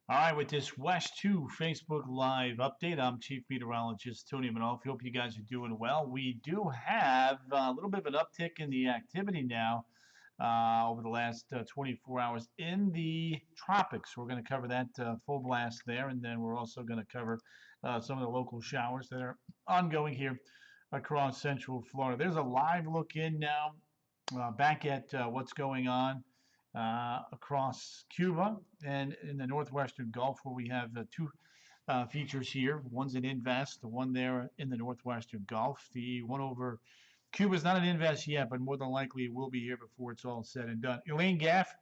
All right, with this West 2 Facebook Live update, I'm Chief Meteorologist Tony Manoff. Hope you guys are doing well. We do have a little bit of an uptick in the activity now over the last 24 hours in the tropics. We're going to cover that full blast there, and then we're also going to cover some of the local showers that are ongoing here across Central Florida. There's a live look in now, back at what's going on across Cuba and in the northwestern Gulf, where we have two features here. One's an invest, the one there in the northwestern Gulf. The one over Cuba is not an invest yet, but more than likely it will be here before it's all said and done. Elaine Gaff,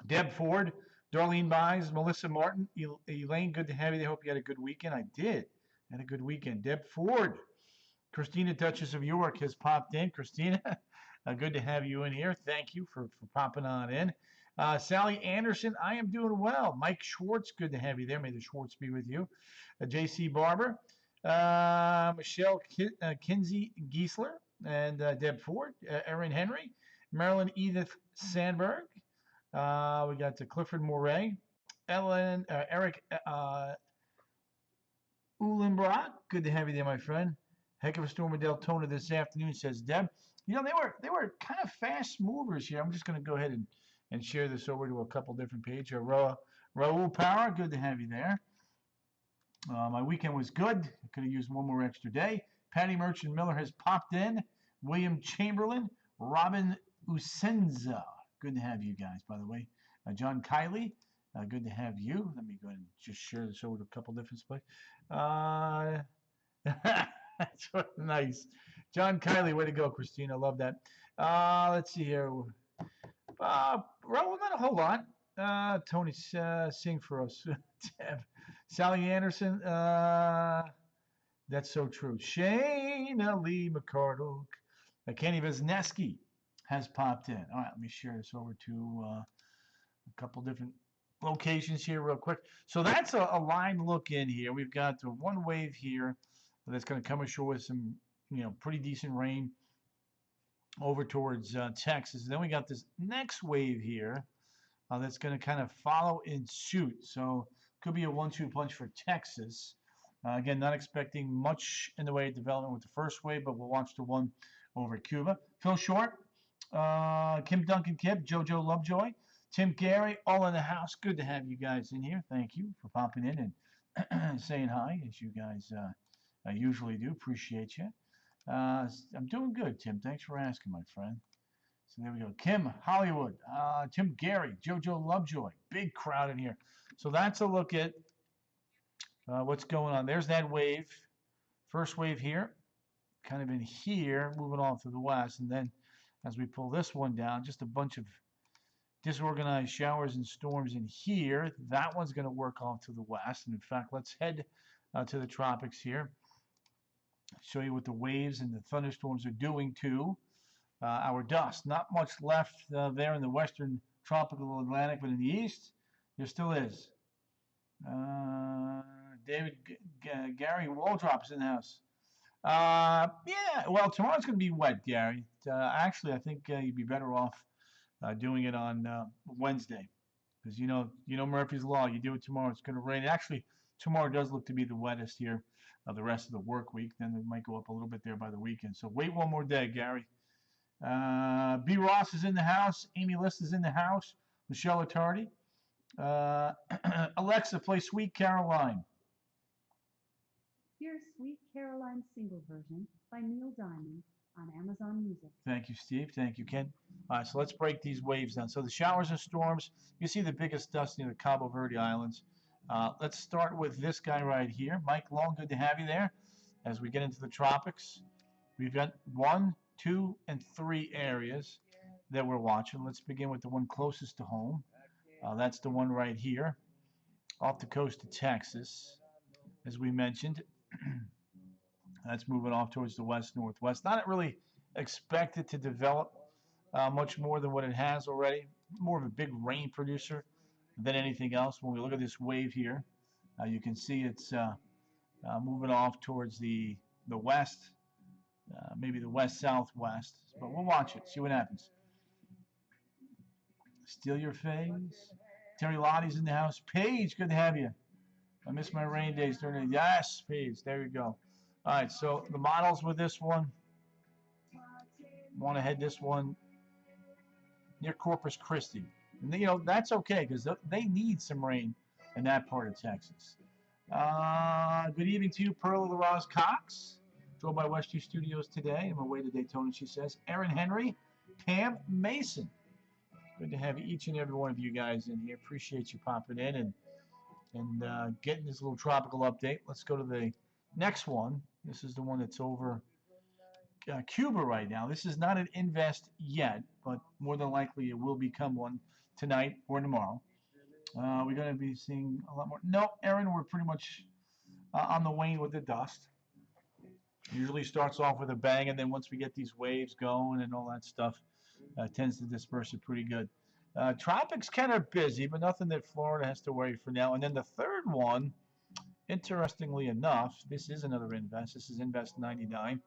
Deb Ford, Darlene Mize, Melissa Martin. Elaine, good to have you there. Hope you had a good weekend. I did. Had a good weekend. Deb Ford, Christina, Duchess of York, has popped in. Christina, good to have you in here. Thank you for popping on in. Sally Anderson, I am doing well. Mike Schwartz, good to have you there. May the Schwartz be with you. J.C. Barber, Michelle Kinsey Giesler, and Deb Ford, Erin Henry, Marilyn Edith Sandberg. We got Clifford Moray, Eric Ulenbrock, good to have you there, my friend. Heck of a storm in Deltona this afternoon, says Deb. You know, they were kind of fast movers here. I'm just going to go ahead and share this over to a couple different pages. Raul Power, good to have you there. My weekend was good. I could have used one more extra day. Patty Merchant Miller has popped in. William Chamberlain, Robin Usenza, good to have you guys, by the way. John Kiley, good to have you. Let me go ahead and just share this over to a couple different spots. That's nice. John Kiley, way to go, Christina. Love that. Let's see here. Well, not a whole lot. Tony, sing for us. Sally Anderson. That's so true. Shayna Lee McCardle. Kenny Wisniewski has popped in. All right, let me share this over to a couple different locations here real quick. So that's a line look in here. We've got one wave here that's going to come ashore with some, pretty decent rain over towards Texas. Then we got this next wave here that's going to kind of follow in suit. So could be a 1-2 punch for Texas. Again, not expecting much in the way of development with the first wave, but we'll watch the one over Cuba. Phil Short, Kim Duncan Kip, JoJo Lovejoy, Tim Gary, all in the house. Good to have you guys in here. Thank you for popping in and saying hi, as you guys I usually do. Appreciate you. I'm doing good, Tim. Thanks for asking, my friend. So there we go. Kim Hollywood, Tim Gary, JoJo Lovejoy. Big crowd in here. So that's a look at what's going on. There's that wave. First wave here. Kind of in here, moving off to the west. And then as we pull this one down, just a bunch of disorganized showers and storms in here. That one's going to work off to the west. And in fact, let's head to the tropics here. Show you what the waves and the thunderstorms are doing to our dust. Not much left there in the western tropical Atlantic, but in the east, there still is. David Gary Waldrop is in the house. Yeah, well, tomorrow's going to be wet, Gary. Actually, I think you'd be better off doing it on Wednesday, because you know Murphy's Law. You do it tomorrow, it's going to rain. Actually, tomorrow does look to be the wettest here of the rest of the work week. Then it might go up a little bit there by the weekend. So wait one more day, Gary. B. Ross is in the house. Amy List is in the house. Michelle Attardi. Alexa, play Sweet Caroline. Here's Sweet Caroline single version by Neil Diamond on Amazon Music. Thank you, Steve. Thank you, Ken. All right, so let's break these waves down. So the showers and storms, you see the biggest dust near the Cabo Verde Islands. Let's start with this guy right here. Mike Long, good to have you there. As we get into the tropics, we've got 1, 2, and 3 areas that we're watching. Let's begin with the one closest to home. That's the one right here off the coast of Texas, as we mentioned. That's moving off towards the west-northwest. Not really expected to develop much more than what it has already. More of a big rain producer than anything else. When we look at this wave here, you can see it's moving off towards the west, maybe the west-southwest. But we'll watch it, see what happens. Steal your face. Terry Lottie's in the house. Paige, good to have you. I miss my rain days during the yes, Paige. There you go. All right, so the models with this one. Want to head this one near Corpus Christi. And, you know, that's okay because they need some rain in that part of Texas. Good evening to you, Pearl LaRose Cox. Drove by Westview Studios today. I'm away to Daytona, she says. Erin Henry, Pam Mason. Good to have each and every one of you guys in here. Appreciate you popping in and getting this little tropical update. Let's go to the next one. This is the one that's over Cuba right now. This is not an invest yet, but more than likely it will become one tonight or tomorrow. We're going to be seeing a lot more. No, Aaron, we're pretty much on the wane with the dust. Usually starts off with a bang, and then once we get these waves going and all that stuff, tends to disperse it pretty good. Tropics kind of busy, but nothing that Florida has to worry for now. And then the third one, interestingly enough, this is another invest. This is Invest 99.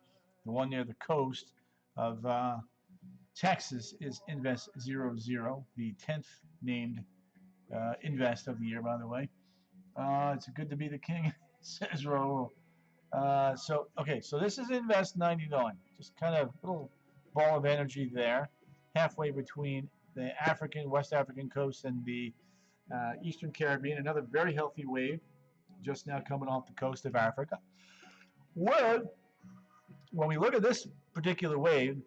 The one near the coast of Texas is Invest 00, the 10th named invest of the year, by the way. It's good to be the king, says Raul. So this is Invest 99. Just kind of a little ball of energy there, halfway between the West African coast and the Eastern Caribbean. Another very healthy wave just now coming off the coast of Africa. When we look at this particular wave,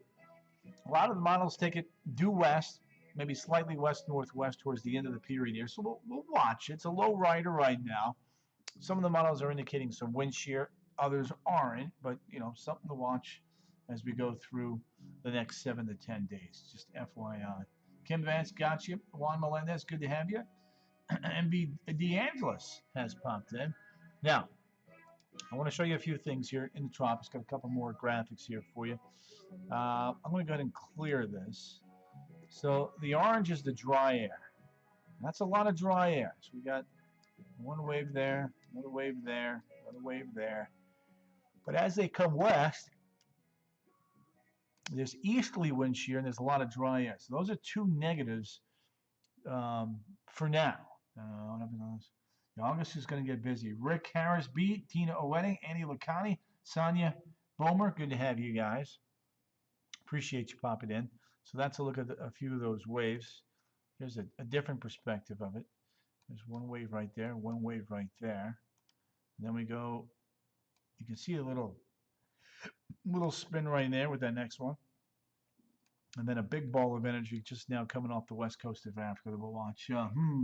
a lot of the models take it due west, maybe slightly west-northwest towards the end of the period here. So we'll watch. It's a low rider right now. Some of the models are indicating some wind shear. Others aren't, but, you know, something to watch as we go through the next 7 to 10 days. Just FYI. Kim Vance, got you. Juan Melendez, good to have you. MB DeAngelis has popped in. Now, I want to show you a few things here in the tropics. Got a couple more graphics here for you. I'm going to go ahead and clear this. So the orange is the dry air. That's a lot of dry air. So we got one wave there, another wave there, another wave there. But as they come west, there's easterly wind shear and there's a lot of dry air. So those are two negatives for now. August is going to get busy. Rick Harris beat, Tina Owetting, Annie Lacani, Sonia Bomer. Good to have you guys. Appreciate you popping in. So that's a look at a few of those waves. Here's a different perspective of it. There's one wave right there, one wave right there. And then we go, you can see a little spin right there with that next one. And then a big ball of energy just now coming off the west coast of Africa that we'll watch.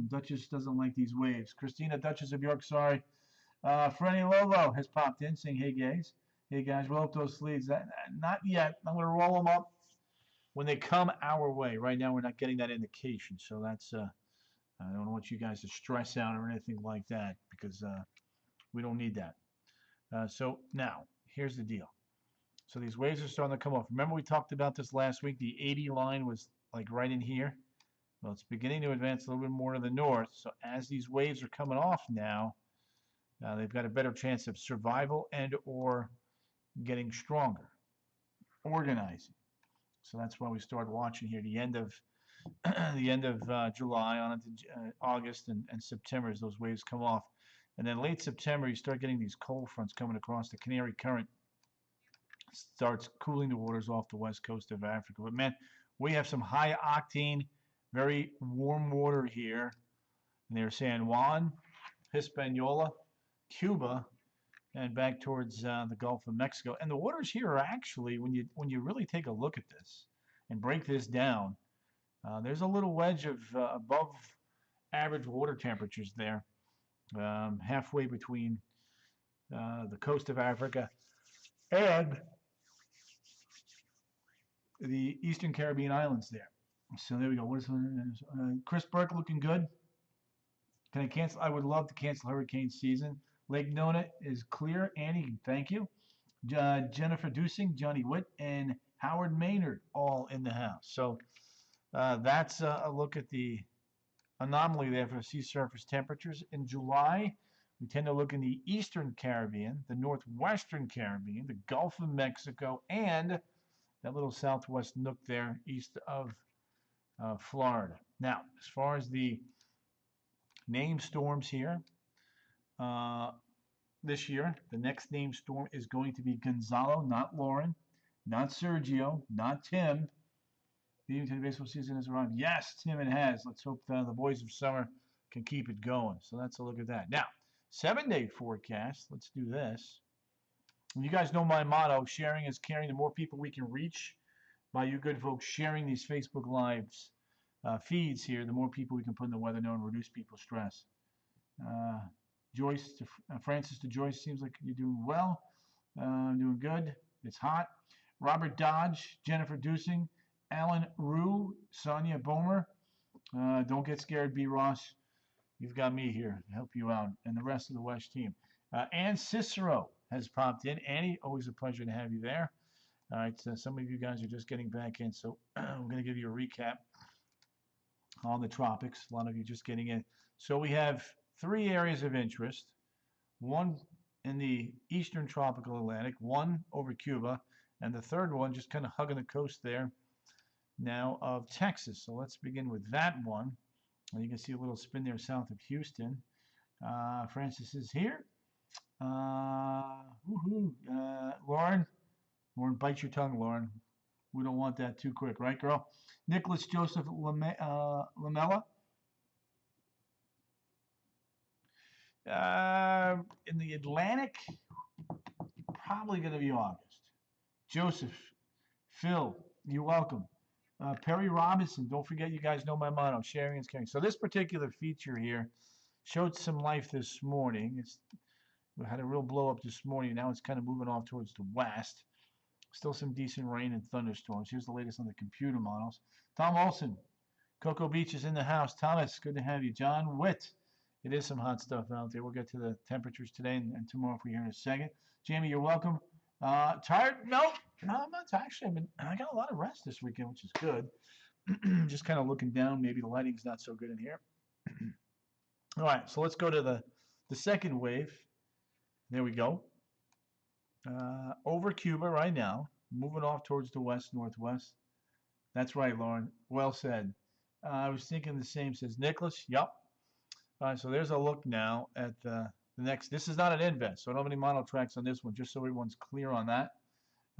Duchess doesn't like these waves. Christina, Duchess of York, sorry. Frenny Lolo has popped in saying, hey guys. Hey guys, roll up those sleeves. Not yet. I'm going to roll them up when they come our way. Right now we're not getting that indication. So that's, I don't want you guys to stress out or anything like that because we don't need that. So now, here's the deal. So these waves are starting to come off. Remember we talked about this last week? The 80 line was like right in here. Well, it's beginning to advance a little bit more to the north. So as these waves are coming off now, they've got a better chance of survival and or getting stronger, organizing. So that's why we started watching here the end of July on into August and September as those waves come off. And then late September, you start getting these cold fronts coming across the Canary Current. Starts cooling the waters off the west coast of Africa. But man, we have some high octane, very warm water here near San Juan, Hispaniola, Cuba, and back towards the Gulf of Mexico. And the waters here are actually, when you really take a look at this and break this down, there's a little wedge of above average water temperatures there, halfway between the coast of Africa and the Eastern Caribbean islands there. So there we go. What is Chris Burke looking good? Can I cancel? I would love to cancel hurricane season. Lake Nona is clear. Annie, thank you. Jennifer Dusing, Johnny Witt, and Howard Maynard, all in the house. So that's a look at the anomaly there for sea surface temperatures. In July, we tend to look in the eastern Caribbean, the northwestern Caribbean, the Gulf of Mexico, and that little southwest nook there east of Florida. Now, as far as the named storms here, this year, the next named storm is going to be Gonzalo, not Lauren, not Sergio, not Tim. The Unity baseball season has arrived. Yes, Tim, it has. Let's hope the boys of summer can keep it going. So that's a look at that. Now, 7-day forecast. Let's do this. And you guys know my motto, sharing is caring. The more people we can reach by you good folks sharing these Facebook Lives feeds here, the more people we can put in the weather know and reduce people's stress. Joyce to Francis to Joyce, seems like you're doing well. Doing good. It's hot. Robert Dodge, Jennifer Dusing, Alan Rue, Sonia Bomer. Don't get scared, B. Ross. You've got me here to help you out, and the rest of the West team. Ann Cicero has popped in. Annie, always a pleasure to have you there. All right, so some of you guys are just getting back in, so I'm going to give you a recap on the tropics. A lot of you just getting in. So we have 3 areas of interest. 1 in the eastern tropical Atlantic, 1 over Cuba, and the third one just kind of hugging the coast there now of Texas. So let's begin with that one. You can see a little spin there south of Houston. Francis is here. Lauren, bite your tongue, Lauren. We don't want that too quick, right, girl? Nicholas Joseph Lamella. In the Atlantic, probably going to be August. Joseph, Phil, you're welcome. Perry Robinson, don't forget, you guys know my motto, sharing is caring. So this particular feature here showed some life this morning. We had a real blow up this morning. Now it's kind of moving off towards the west. Still some decent rain and thunderstorms. Here's the latest on the computer models. Tom Olson, Cocoa Beach is in the house. Thomas, good to have you. John Witt, it is some hot stuff out there. We'll get to the temperatures today and tomorrow if we hear in a second. Jamie, you're welcome. Tired? No, I'm not. Actually, I got a lot of rest this weekend, which is good. Just kind of looking down. Maybe the lighting's not so good in here. All right, so let's go to the second wave. There we go. Over Cuba right now, moving off towards the west-northwest. That's right, Lauren. Well said. I was thinking the same, says Nicholas. Yep. All right, so there's a look now at the next. This is not an invest, so I don't have any model tracks on this one, just so everyone's clear on that.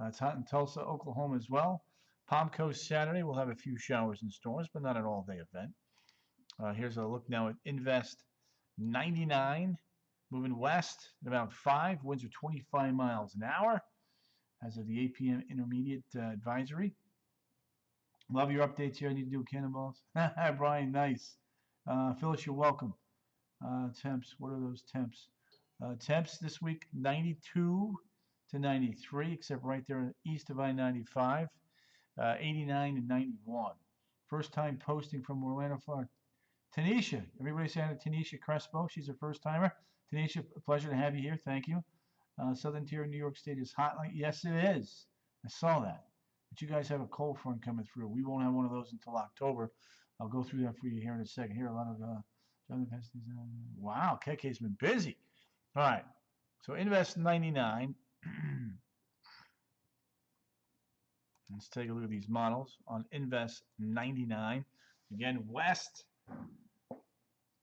It's hot in Tulsa, Oklahoma as well. Palm Coast Saturday, we'll have a few showers and storms, but not an all-day event. Here's a look now at Invest 99. Moving west at about 5. Winds are 25 miles an hour as of the 8 p.m. intermediate advisory. Love your updates here. I need to do cannonballs. Brian, nice. Phyllis, you're welcome. Temps, what are those temps? Temps this week, 92 to 93, except right there east of I-95, 89 and 91. First time posting from Orlando, Florida. Tanisha, everybody say hi to Tanisha Crespo. She's a first timer. Tanisha, a pleasure to have you here. Thank you. Southern tier of New York State is hot. Yes, it is. I saw that. But you guys have a cold front coming through. We won't have one of those until October. I'll go through that for you here in a second. Here, a lot of wow, KK's been busy. All right. So Invest 99. Let's take a look at these models on Invest 99. Again, west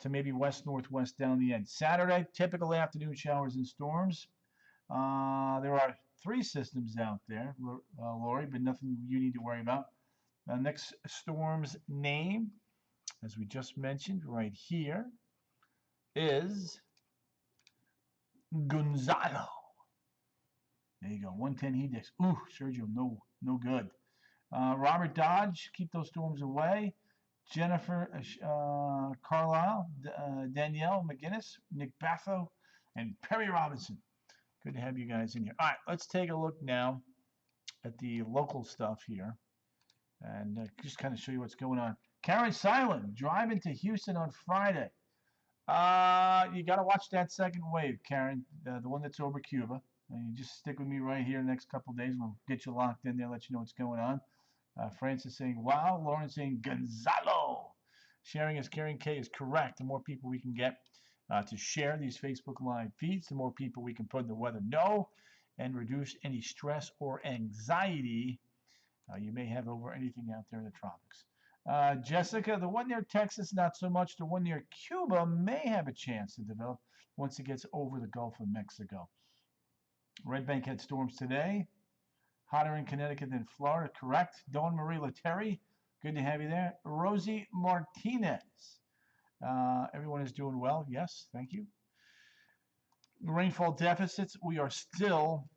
to maybe west-northwest down the end. Saturday, typical afternoon showers and storms. There are 3 systems out there, Lori, but nothing you need to worry about. Next storm's name, as we just mentioned right here, is Gonzalo. There you go, 110 heat index. Ooh, Sergio, no good. Robert Dodge, keep those storms away. Jennifer Carlisle, Danielle McGinnis, Nick Batho, and Perry Robinson. Good to have you guys in here. All right, let's take a look now at the local stuff here and just kind of show you what's going on. Karen Silent, driving to Houston on Friday. You got to watch that second wave, Karen, the one that's over Cuba. And you just stick with me right here the next couple of days. We'll get you locked in there, let you know what's going on. Francis saying, wow. Lauren saying, Gonzalo. Sharing is caring. K is correct. The more people we can get to share these Facebook Live feeds, the more people we can put in the weather know and reduce any stress or anxiety you may have over anything out there in the tropics. Jessica, the one near Texas, not so much. The one near Cuba may have a chance to develop once it gets over the Gulf of Mexico. Red Bank had storms today. Hotter in Connecticut than Florida, correct. Dawn Marie Leteri, good to have you there. Rosie Martinez, everyone is doing well. Yes, thank you. Rainfall deficits, we are still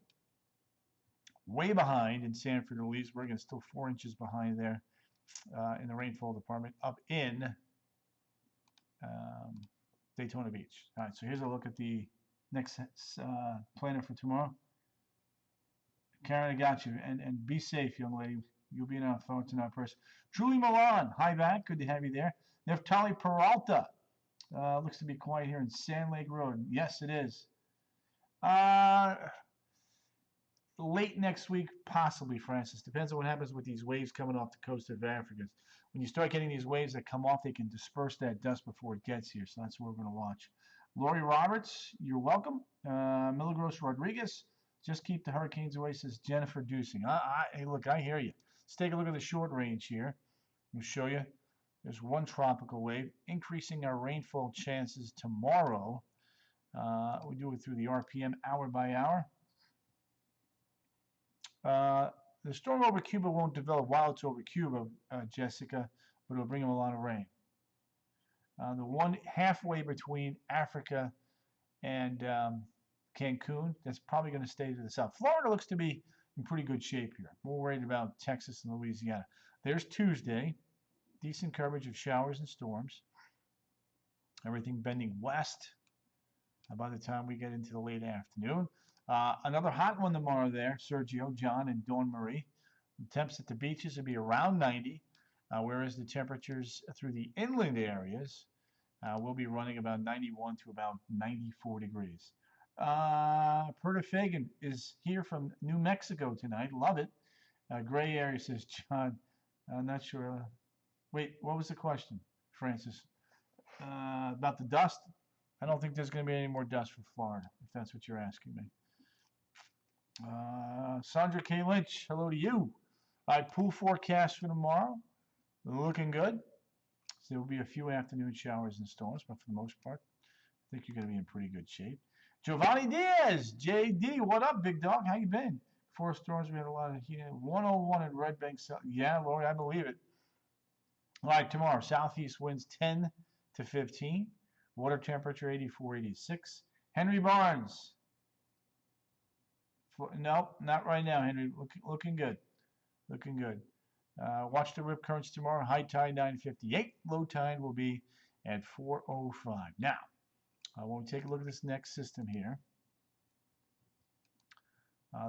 way behind in Sanford and Leesburg, and still 4 inches behind there in the rainfall department up in Daytona Beach. All right, so here's a look at the next planner for tomorrow. Karen, I got you. And be safe, young lady. You'll be in our thoughts and our prayers. Julie Milan, hi back. Good to have you there. Neftali Peralta. Looks to be quiet here in Sand Lake Road. Yes, it is. Late next week, possibly, Francis. Depends on what happens with these waves coming off the coast of Africa. When you start getting these waves that come off, they can disperse that dust before it gets here. So that's what we're going to watch. Lori Roberts, you're welcome. Milagros Rodriguez, just keep the hurricanes away, says Jennifer Dusing. Hey, look, I hear you. Let's take a look at the short range here. We'll show you. There's one tropical wave, increasing our rainfall chances tomorrow. We do it through the RPM hour by hour. The storm over Cuba won't develop while it's over Cuba, Jessica, but it'll bring them a lot of rain. The one halfway between Africa and Cancun, that's probably going to stay to the south. Florida looks to be in pretty good shape here. More worried about Texas and Louisiana. There's Tuesday. Decent coverage of showers and storms. Everything bending west by the time we get into the late afternoon. Another hot one tomorrow there, Sergio, John, and Dawn Marie. The temps at the beaches will be around 90, whereas the temperatures through the inland areas will be running about 91 to about 94 degrees. Perta Fagan is here from New Mexico tonight. Love it. Gray area, says John. I'm not sure. Wait, what was the question, Francis? About the dust? I don't think there's going to be any more dust for Florida, if that's what you're asking me. Sandra K. Lynch, hello to you. All right, pool forecast for tomorrow. Looking good. So there will be a few afternoon showers and storms, but for the most part, I think you're going to be in pretty good shape. Giovanni Diaz, JD, what up, big dog? How you been? Before storms, we had a lot of heat. 101 at Red Bank. Yeah, Lord, I believe it. All right, tomorrow, southeast winds 10 to 15. Water temperature 84, 86. Henry Barnes. Nope, not right now, Henry. Looking good. Looking good. Watch the rip currents tomorrow. High tide 9:58. Low tide will be at 4:05. Now, when we take a look at this next system here,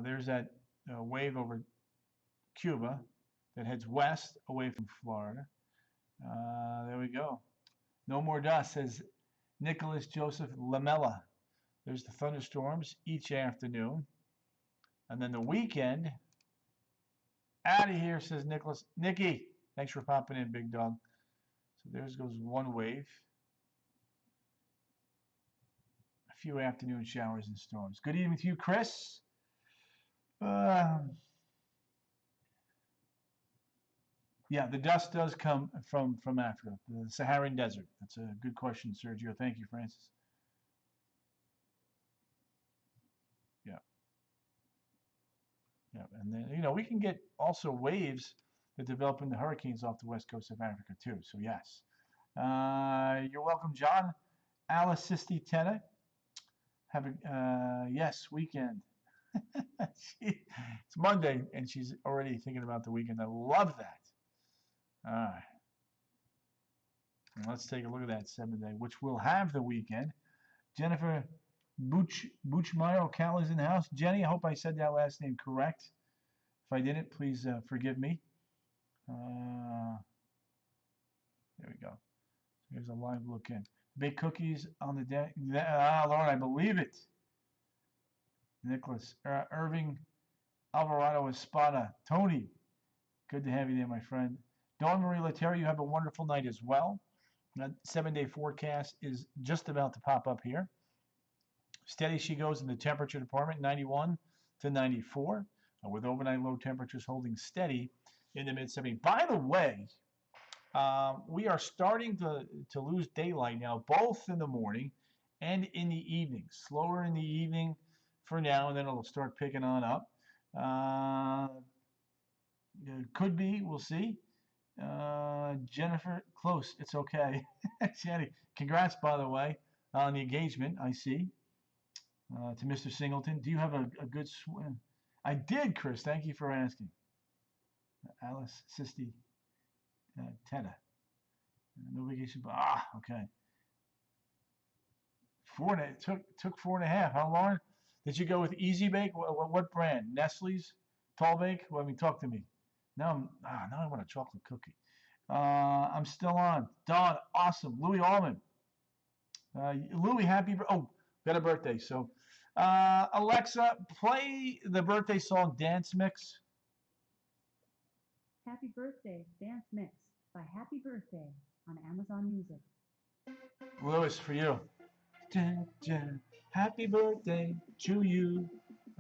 there's that wave over Cuba that heads west away from Florida. There we go. No more dust, says Nicholas Joseph Lamella. There's the thunderstorms each afternoon. And then the weekend, out of here, says Nicholas. Nikki, thanks for popping in, big dog. So there goes one wave. A few afternoon showers and storms. Good evening to you, Chris. Yeah, the dust does come from Africa, the Saharan desert. That's a good question, Sergio. Thank you, Francis. Yeah. Yeah, and then, we can get also waves that develop into hurricanes off the west coast of Africa, too. So, yes. You're welcome, John. Alice Sistitena. Have a, yes, weekend. It's Monday, and she's already thinking about the weekend. I love that. All right. And let's take a look at that 7-day, which will have the weekend. Jennifer Buchmeyer Cal is in the house. Jenny, I hope I said that last name correct. If I didn't, please forgive me. There we go. Here's a live look in. Bake cookies on the deck. Lord, I believe it. Nicholas. Irving Alvarado Espada. Tony, good to have you there, my friend. Dawn Marie Latera, you have a wonderful night as well. That 7-day forecast is just about to pop up here. Steady she goes in the temperature department, 91 to 94, with overnight low temperatures holding steady in the mid-70s. By the way, we are starting to lose daylight now, both in the morning and in the evening. Slower in the evening for now, and then it'll start picking on up. Could be, we'll see. Jennifer, close. It's okay. Shanny, congrats, by the way, on the engagement. I see. To Mr. Singleton, do you have a good swim? I did, Chris. Thank you for asking. Alice, Sisti, Teta. No vacation. Okay. Took 4.5. How long? Did you go with Easy Bake? What brand? Nestle's? Tall Bake? Well, I mean, talk to me. Now I want a chocolate cookie. I'm still on. Dawn, awesome. Louis Allman. Louis, happy. Got a birthday. So, Alexa, play the birthday song Dance Mix. Happy Birthday Dance Mix by Happy Birthday on Amazon Music. Louis, for you. Dun, dun. Happy birthday to you.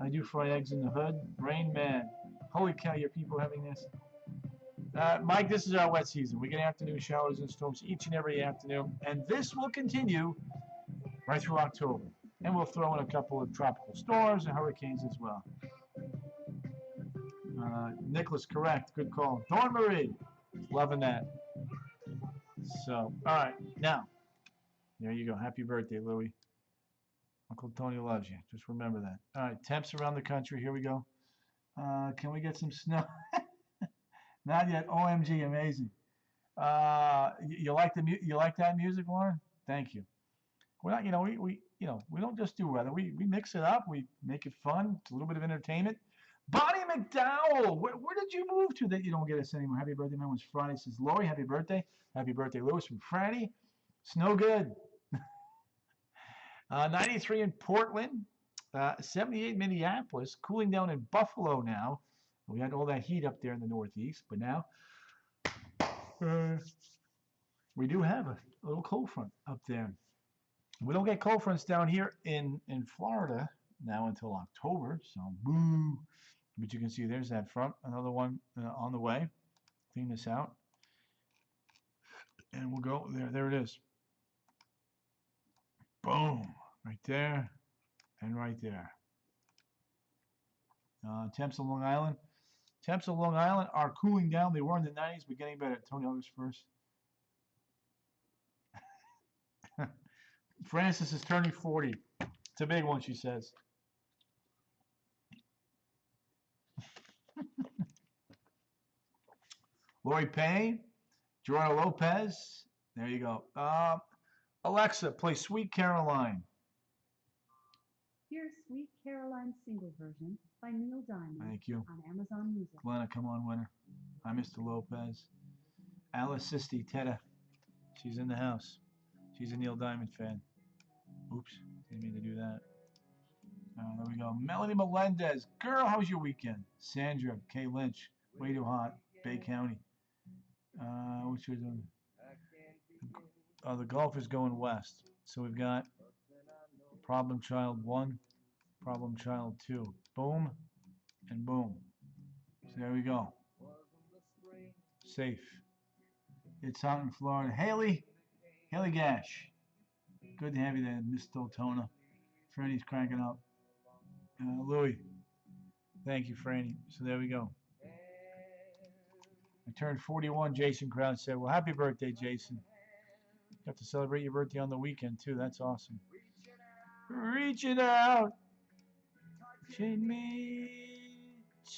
I do fry eggs in the hood. Rain Man. Holy cow, your people having this. Mike, this is our wet season. We get afternoon showers and storms each and every afternoon. And this will continue right through October. And we'll throw in a couple of tropical storms and hurricanes as well. Nicholas, correct. Good call. Dawn Marie, loving that. So, all right. Now, there you go. Happy birthday, Louie. Uncle Tony loves you. Just remember that. All right. Temps around the country. Here we go. Can we get some snow? Not yet. OMG, amazing. You like that music, Lauren? Thank you. We're not, we don't just do weather. We mix it up. We make it fun. It's a little bit of entertainment. Bonnie McDowell, where did you move to that you don't get us anymore? Happy birthday, man. Was Friday. Says Lori, happy birthday. Happy birthday, Lewis from Franny. Snow good. 93 in Portland. 78 Minneapolis. Cooling down in Buffalo now. We had all that heat up there in the Northeast, but now we do have a little cold front up there. We don't get cold fronts down here in Florida now until October, so boo. But you can see there's that front, another one on the way. Clean this out. And we'll go there. There it is. Boom. Right there and right there. Temps of Long Island. Temps of Long Island are cooling down. They were in the 90s, but getting better. Tony, August 1st. Francis is turning 40. It's a big one, she says. Lori Payne, Gerardo Lopez. There you go. Alexa, play Sweet Caroline. Here's Sweet Caroline single version by Neil Diamond. Thank you. On Amazon Music. Glenna, come on, winner. Hi, Mr. Lopez. Alice Sisti, Teta. She's in the house. She's a Neil Diamond fan. Oops, didn't mean to do that. There we go. Melanie Melendez. Girl, how was your weekend? Sandra, Kay Lynch. Way too hot. Bay County. Which was the golf is going west. So we've got Problem Child 1, Problem Child 2. Boom and boom. So there we go. Safe. It's hot in Florida. Haley Gash. Good to have you there, Miss Daytona. Franny's cranking up. Louie. Thank you, Franny. So there we go. I turned 41, Jason Crouch said. Well, happy birthday, Jason. Got to celebrate your birthday on the weekend, too. That's awesome. Reaching out. Touching me.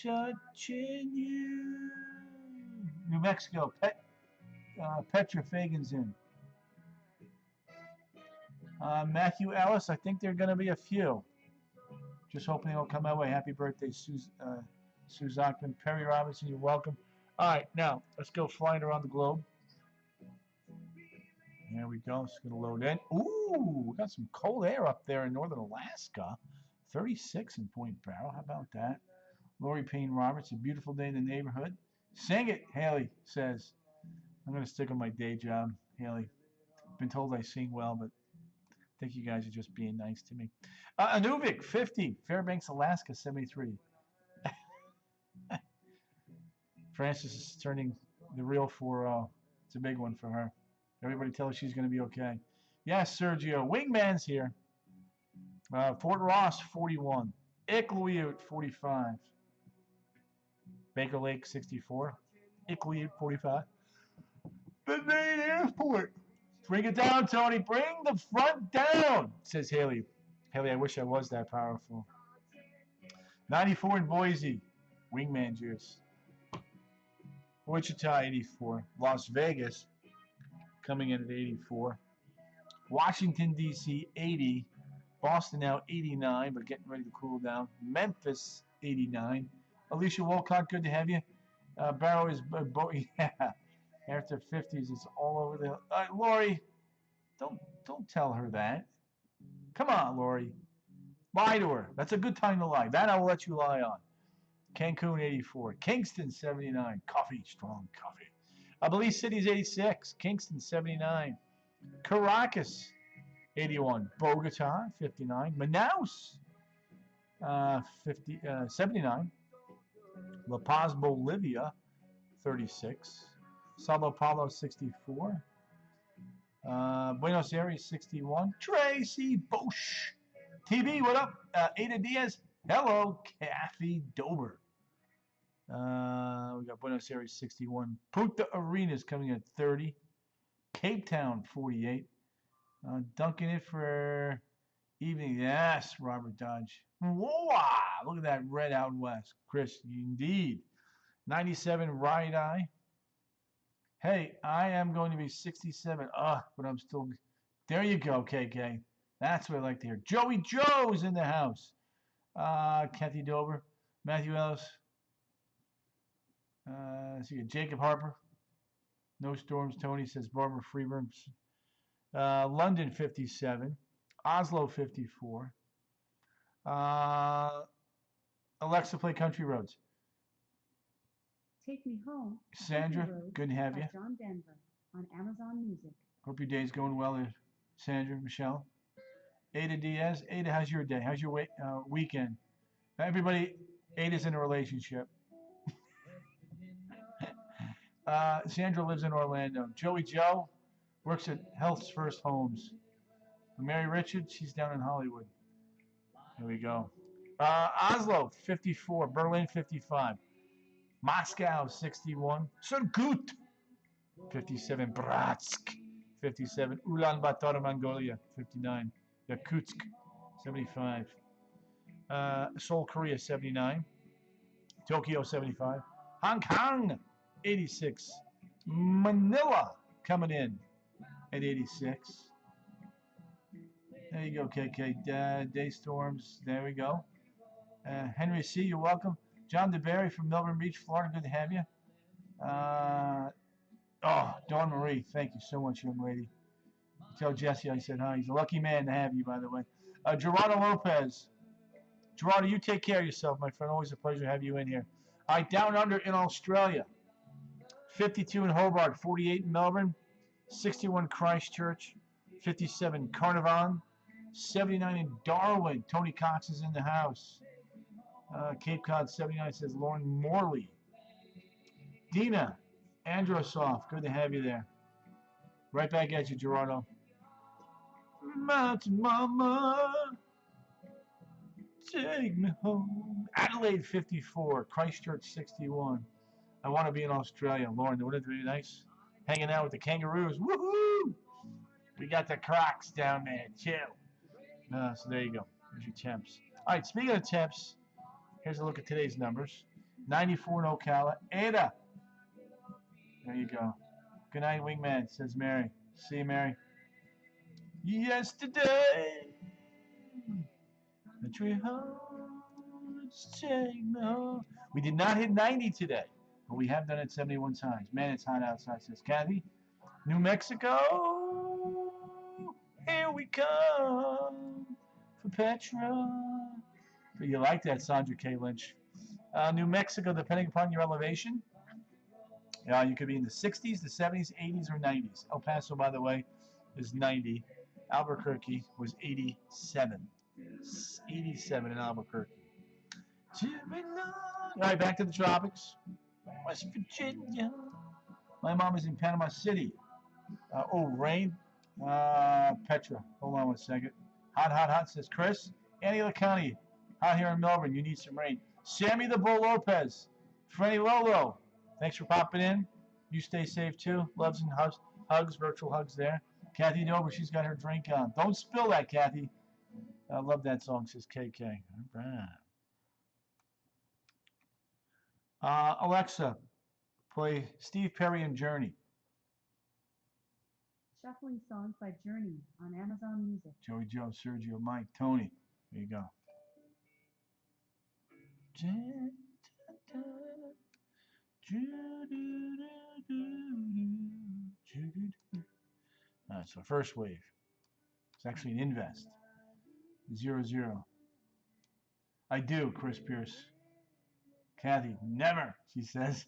Touching you. New Mexico. Petra Fagan's in. Matthew Ellis, I think there are going to be a few. Just hoping they'll come my way. Happy birthday, Sue Zockman. Perry Robinson, you're welcome. All right, now, let's go flying around the globe. There we go. It's going to load in. Ooh, we got some cold air up there in northern Alaska. 36 in Point Barrow. How about that? Lori Payne Roberts, a beautiful day in the neighborhood. Sing it, Haley says. I'm going to stick on my day job, Haley. Been told I sing well, but I think you guys are just being nice to me. Anuvik, 50. Fairbanks, Alaska, 73. Frances is turning the real 4-0. It's a big one for her. Everybody tell her she's going to be okay. Yes, Sergio. Wingman's here. Fort Ross, 41. Iqaluit, 45. Baker Lake, 64. Iqaluit, 45. The main airport. Bring it down, Tony. Bring the front down, says Haley. Haley, I wish I was that powerful. 94 in Boise. Wingman juice. Wichita, 84. Las Vegas, coming in at 84. Washington, D.C., 80. Boston now 89, but getting ready to cool down. Memphis, 89. Alicia Wolcott, good to have you. Barrow is, yeah. After 50s, it's all over the. Lori, don't tell her that. Come on, Lori. Lie to her. That's a good time to lie. That I will let you lie on. Cancun, 84. Kingston, 79. Coffee, strong coffee. Belize City's 86. Kingston, 79. Caracas, 81. Bogota, 59. Manaus, 79. La Paz, Bolivia, 36. Sao Paulo, 64. Buenos Aires, 61. Tracy Bosch. TV, what up? Ada Diaz. Hello, Kathy Dober. We got Buenos Aires, 61. Punta Arenas coming at 30. Cape Town, 48. Dunking it for evening. Yes, Robert Dodge. Whoa! Look at that red out west. Chris, indeed. 97, Right Eye. Hey, I am going to be 67. But I'm still. There you go, KK. That's what I like to hear. Joey Joe's in the house. Kathy Dober. Matthew Ellis. See, Jacob Harper. No storms, Tony says. Barbara Freeburn. London, 57. Oslo, 54. Alexa, play Country Roads. Take Me Home. Sandra, good to have you. John Denver on Amazon Music. Hope your day's going well there, Sandra, Michelle. Ada Diaz. Ada, how's your day? How's your weekend? Everybody, Ada's in a relationship. Sandra lives in Orlando. Joey Joe works at Health's First Homes. Mary Richards, she's down in Hollywood. Here we go. Oslo, 54. Berlin, 55. Moscow, 61. Surgut, 57. Bratsk, 57. Ulaanbaatar, Mongolia, 59. Yakutsk, 75. Seoul, Korea, 79. Tokyo, 75. Hong Kong, 86. Manila, coming in at 86. There you go, KK. Day storms. There we go. Henry C., you're welcome. John DeBerry from Melbourne Beach, Florida. Good to have you. Dawn Marie. Thank you so much, young lady. Tell Jesse I said hi. He's a lucky man to have you, by the way. Gerardo Lopez. Gerardo, you take care of yourself, my friend. Always a pleasure to have you in here. All right, down under in Australia. 52 in Hobart, 48 in Melbourne, 61 Christchurch, 57 Carnarvon, 79 in Darwin. Tony Cox is in the house. Cape Cod, 79 says Lauren Morley. Dina Androsoff, good to have you there. Right back at you, Gerardo. Mountain Mama, take me home. Adelaide, 54. Christchurch, 61. I want to be in Australia. Lauren, wouldn't it be nice? Hanging out with the kangaroos. Woohoo! We got the Crocs down there, too. So there you go. There's your temps. All right, speaking of temps, here's a look at today's numbers. 94 in Ocala. Ada. There you go. Good night, Wingman, says Mary. See you, Mary. Yesterday, the tree hearts take me home. We did not hit 90 today, but we have done it 71 times. Man, it's hot outside, says Kathy. New Mexico, here we come for Petra. You like that, Sandra K. Lynch. New Mexico, depending upon your elevation, you could be in the 60s, the 70s, 80s, or 90s. El Paso, by the way, is 90. Albuquerque was 87. 87 in Albuquerque. All right, back to the tropics. West Virginia. My mom is in Panama City. Rain. Petra. Hold on one second. Hot, hot, hot, says Chris. Annie LaCounty. Out here in Melbourne. You need some rain. Sammy the Bull Lopez. Freddy Lolo. Thanks for popping in. You stay safe too. Loves and hugs, virtual hugs there. Kathy Dover, she's got her drink on. Don't spill that, Kathy. I love that song, says KK. All right. Alexa, play Steve Perry and Journey. Shuffling songs by Journey on Amazon Music. Joey Joe, Sergio, Mike, Tony. There you go. All right, so first wave. It's actually an invest. 0-0. I do, Chris Pierce. Kathy, never, she says.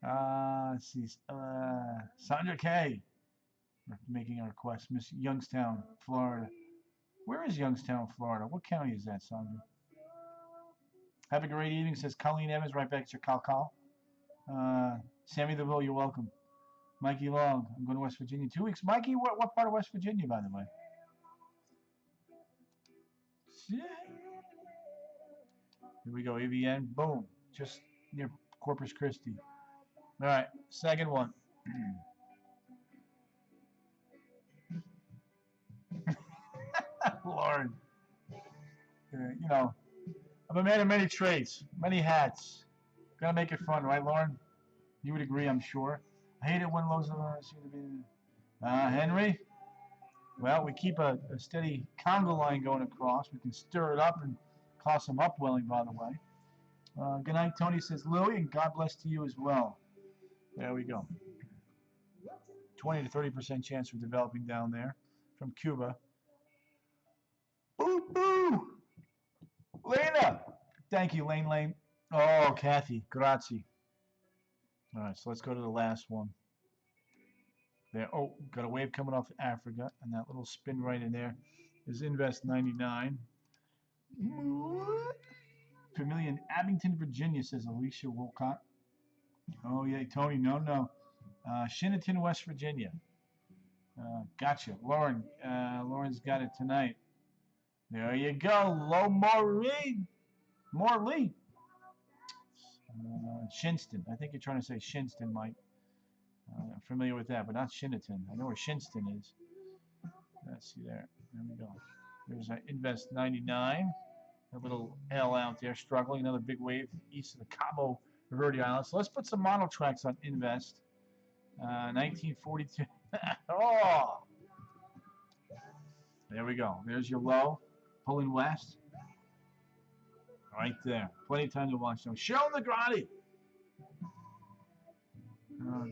Let's see. Sandra K. Making a request. Miss Youngstown, Florida. Where is Youngstown, Florida? What county is that, Sandra? Have a great evening, says Colleen Evans, right back at your call. Sammy the Bull, you're welcome. Mikey Long, I'm going to West Virginia 2 weeks. Mikey, what part of West Virginia, by the way? Here we go, AVN, boom, just near Corpus Christi. All right, second one. Lord, you know, I'm a man of many trades, many hats. Gotta make it fun, right, Lauren? You would agree, I'm sure. I hate it when lows seem to be. Henry? Well, we keep a steady Congo line going across. We can stir it up and cause some upwelling, by the way. Good night, Tony, says Louie, and God bless to you as well. There we go. 20 to 30% chance of developing down there from Cuba. Boo, boo! Lena! Thank you, Lane. Oh, Kathy, grazie. All right, so let's go to the last one. There. Oh, got a wave coming off Africa, and that little spin right in there is Invest 99. Familiar in Abington, Virginia, says Alicia Wolcott. Oh, yeah, Tony, no. Shinneton, West Virginia. Gotcha. Lauren. Lauren's got it tonight. There you go. Low Maureen. Morley. Shinston. I think you're trying to say Shinston, Mike. I'm familiar with that, but not Shinneton. I know where Shinston is. Let's see there. There we go. There's Invest 99. A little L out there struggling. Another big wave east of the Cabo Verde Islands. So let's put some model tracks on Invest. 1942. Oh! There we go. There's your low. Pulling west. Right there. Plenty of time to watch them. Cheryl Negrati.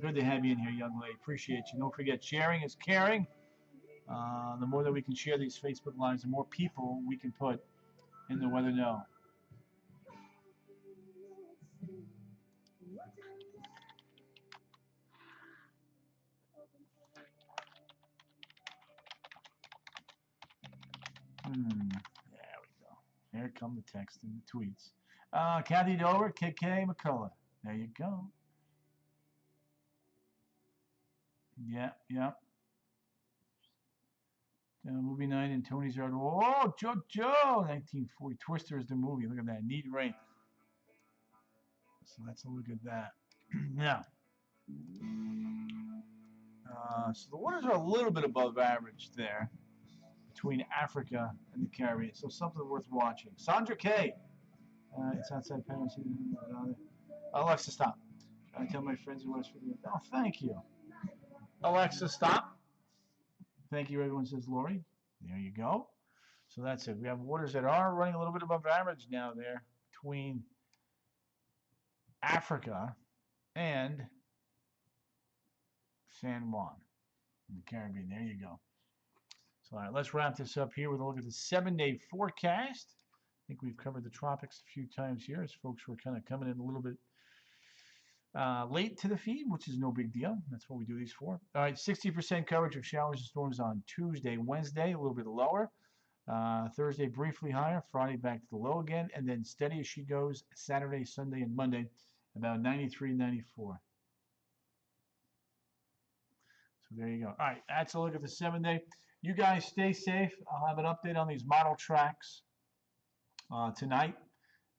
Good to have you in here, young lady. Appreciate you. Don't forget, sharing is caring. The more that we can share these Facebook Lives, the more people we can put in the Weather Know. There we go. Here come the text and the tweets. Kathy Dover, KK McCullough. There you go. Yeah. Movie night in Tony's Yard. Oh, Joe. 1940. Twister is the movie. Look at that. Neat rain. So let's look at that. Now. So the waters are a little bit above average there between Africa and the Caribbean. So something worth watching. Sandra K. It's outside Panama City. Alexa, stop. I tell my friends in West Virginia. Oh, thank you. Alexa, stop. Thank you, everyone, says Lori. There you go. So that's it. We have waters that are running a little bit above average now there between Africa and San Juan in the Caribbean. There you go. So, all right, let's wrap this up here with a look at the 7-day forecast. think we've covered the tropics a few times here as folks were kind of coming in a little bit late to the feed, which is no big deal. That's what we do these for. All right, 60% coverage of showers and storms on Tuesday, Wednesday, a little bit lower. Thursday, briefly higher. Friday, back to the low again. And then steady as she goes Saturday, Sunday, and Monday, about 93, 94. So there you go. All right, that's a look at the 7-day. You guys stay safe. I'll have an update on these model tracks tonight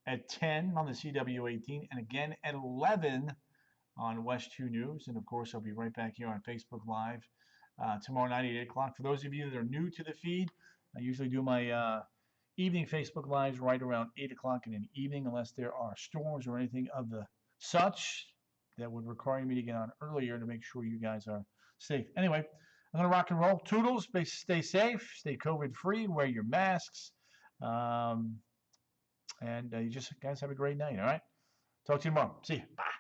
at 10 on the CW18 and again at 11 on West 2 News. And of course, I'll be right back here on Facebook Live tomorrow night at 8 o'clock. For those of you that are new to the feed, I usually do my evening Facebook Lives right around 8 o'clock in the evening, unless there are storms or anything of the such that would require me to get on earlier to make sure you guys are safe. Anyway, I'm going to rock and roll. Toodles, stay safe, stay COVID-free, wear your masks, and you just guys have a great night, all right? Talk to you tomorrow. See you. Bye.